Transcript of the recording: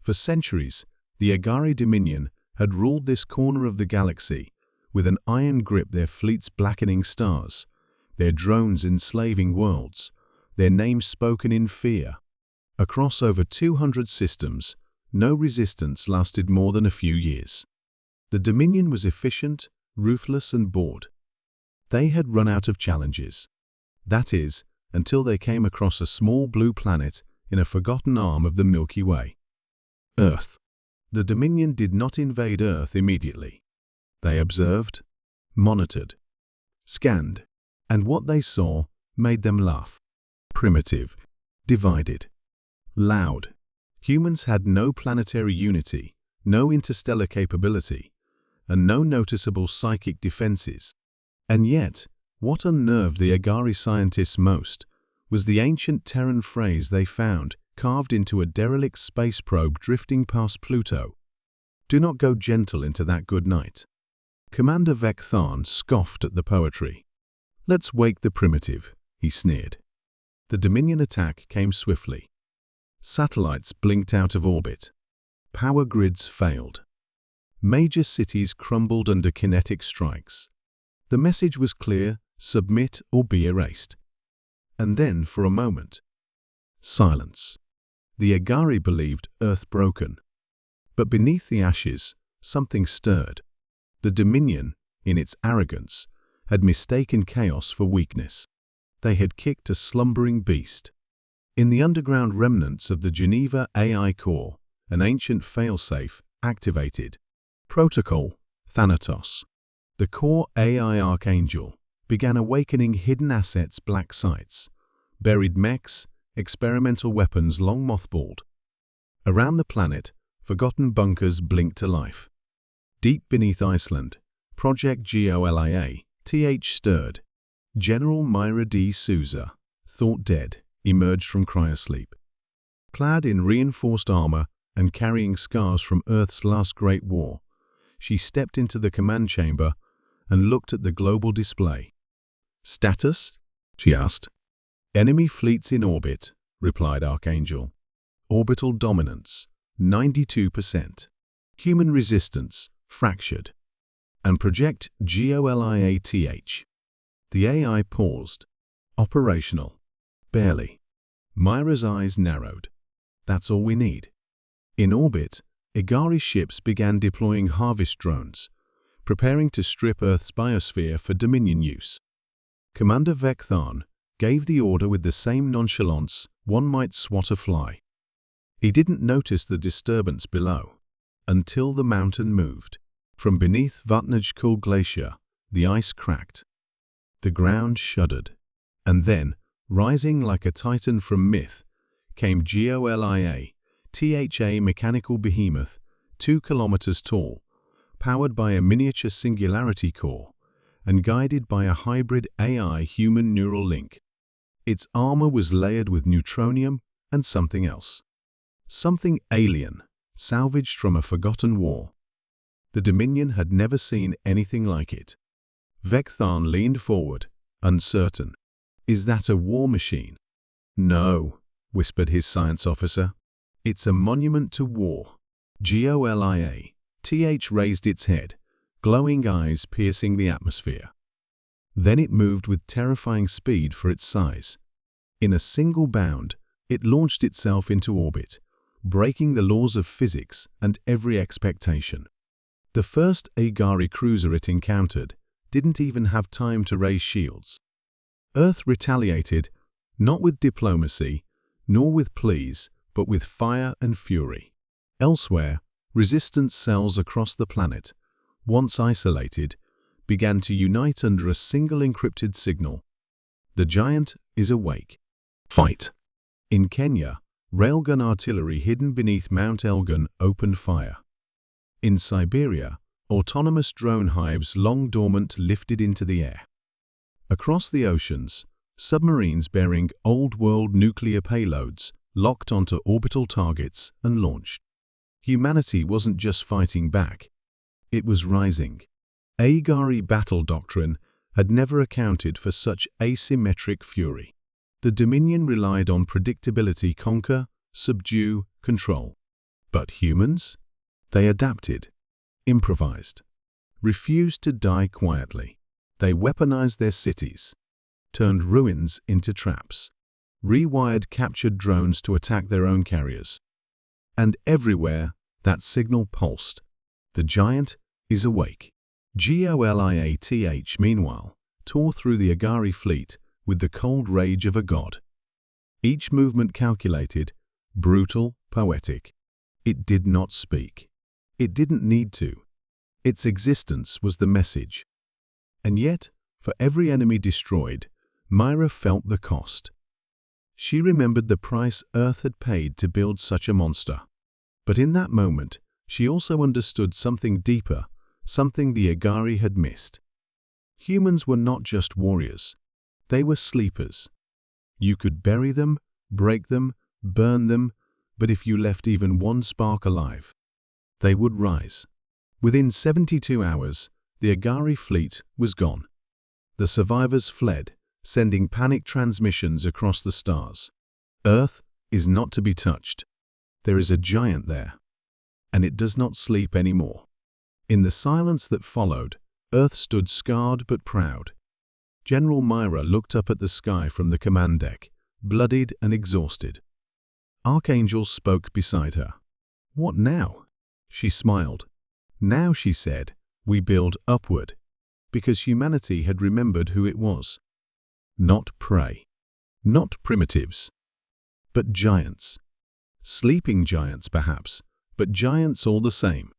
For centuries, the Agari Dominion had ruled this corner of the galaxy, with an iron grip, their fleets blackening stars, their drones enslaving worlds, their names spoken in fear. Across over 200 systems, no resistance lasted more than a few years. The Dominion was efficient, ruthless, and bored. They had run out of challenges. That is, until they came across a small blue planet in a forgotten arm of the Milky Way. Earth. The Dominion did not invade Earth immediately. They observed, monitored, scanned, and what they saw made them laugh. Primitive, divided, loud. Humans had no planetary unity, no interstellar capability, and no noticeable psychic defenses. And yet, what unnerved the Agari scientists most was the ancient Terran phrase they found carved into a derelict space probe drifting past Pluto. "Do not go gentle into that good night." Commander Vectharn scoffed at the poetry. "Let's wake the primitive," he sneered. The Dominion attack came swiftly. Satellites blinked out of orbit. Power grids failed. Major cities crumbled under kinetic strikes. The message was clear: submit or be erased. And then, for a moment, silence. The Agari believed Earth broken. But beneath the ashes, something stirred. The Dominion, in its arrogance, had mistaken chaos for weakness. They had kicked a slumbering beast. In the underground remnants of the Geneva AI core, an ancient failsafe activated. Protocol Thanatos. The core AI Archangel began awakening hidden assets, black sites, buried mechs, experimental weapons long mothballed. Around the planet, forgotten bunkers blinked to life. Deep beneath Iceland, Project GOLIA-TH stirred. General Myra D. Souza, thought dead, emerged from cryosleep. Clad in reinforced armor and carrying scars from Earth's last great war, she stepped into the command chamber and looked at the global display. "Status?" she asked. "Enemy fleets in orbit," replied Archangel. "Orbital dominance, 92%. Human resistance, fractured." And Project GOLIA-TH. The AI paused. "Operational." "Barely." Myra's eyes narrowed. "That's all we need." In orbit, Agari ships began deploying harvest drones, preparing to strip Earth's biosphere for Dominion use. Commander Vectharn gave the order with the same nonchalance one might swat a fly. He didn't notice the disturbance below until the mountain moved. From beneath Vatnajökull Glacier, the ice cracked. The ground shuddered. And then, rising like a titan from myth, came GOLIA-TH, a mechanical behemoth, 2 kilometers tall, powered by a miniature singularity core, and guided by a hybrid AI-human neural link. Its armor was layered with neutronium and something else. Something alien, salvaged from a forgotten war. The Dominion had never seen anything like it. Vectharn leaned forward, uncertain. "Is that a war machine?" "No," whispered his science officer. "It's a monument to war." GOLIA-TH raised its head, glowing eyes piercing the atmosphere. Then it moved with terrifying speed for its size. In a single bound, it launched itself into orbit, breaking the laws of physics and every expectation. The first Agari cruiser it encountered didn't even have time to raise shields. Earth retaliated, not with diplomacy, nor with pleas, but with fire and fury. Elsewhere, resistance cells across the planet, once isolated, began to unite under a single encrypted signal. The giant is awake. Fight. In Kenya, railgun artillery hidden beneath Mount Elgon opened fire. In Siberia, autonomous drone hives long dormant lifted into the air. Across the oceans, submarines bearing old-world nuclear payloads locked onto orbital targets and launched. Humanity wasn't just fighting back. It was rising. Agari battle doctrine had never accounted for such asymmetric fury. The Dominion relied on predictability: conquer, subdue, control. But humans? They adapted, improvised, refused to die quietly. They weaponized their cities, turned ruins into traps, rewired captured drones to attack their own carriers. And everywhere, that signal pulsed. The giant is awake. Goliath, meanwhile, tore through the Agari fleet with the cold rage of a god. Each movement calculated, brutal, poetic. It did not speak. It didn't need to. Its existence was the message. And yet, for every enemy destroyed, Myra felt the cost. She remembered the price Earth had paid to build such a monster. But in that moment, she also understood something deeper, something the Agari had missed. Humans were not just warriors. They were sleepers. You could bury them, break them, burn them, but if you left even one spark alive, they would rise. Within 72 hours, the Agari fleet was gone. The survivors fled, sending panic transmissions across the stars. Earth is not to be touched. There is a giant there, and it does not sleep anymore. In the silence that followed, Earth stood scarred but proud. General Myra looked up at the sky from the command deck, bloodied and exhausted. Archangel spoke beside her. "What now?" She smiled. "Now," she said, "we build upward," because humanity had remembered who it was. Not prey, not primitives, but giants. Sleeping giants, perhaps, but giants all the same.